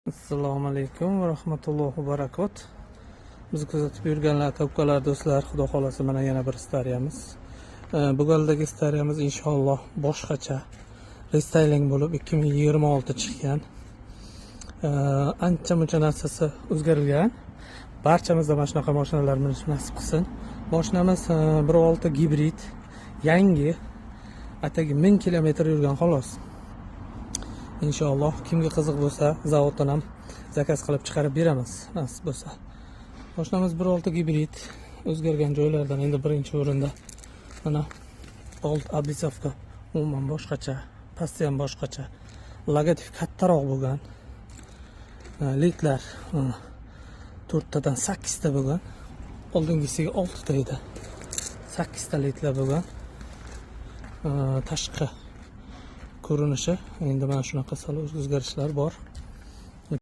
Assalomu alaykum va rahmatullohi va barakot. Bizni kuzatib yurganlar, topganlar do'stlar, xudo xolasa mana yana bir stariyamiz. Bu galdagi stariyamiz inshaalloh boshqacha restayling bo'lib 2026 chiqqan. Ancha-muncha narsasi o'zgargan. Barchamizda mana shunaqa mashinalar minish nasib qilsin. Mashinamiz 1.6 gibrid, yangi, atagi 1000 km yurgan xolos. İnşallah kimga qiziq bo'lsa, zavoddan ham zakaz qilib chiqarib beramiz, nasib bo'lsa. Mashinamiz 1.6 gibrid, o'zgargan joylardan endi birinchi o'rinda mana old oblisovka umuman boshqacha, pasti ham boshqacha. Logotip kattaroq bo'lgan. Litlar 4 tadan 8 ta bo'lgan. Oldingisiga 6 ta edi. 8 ta litlar bo'lgan. Tashqi ko'rinishi endi mana shunaqa sal o'zgarishlar bor.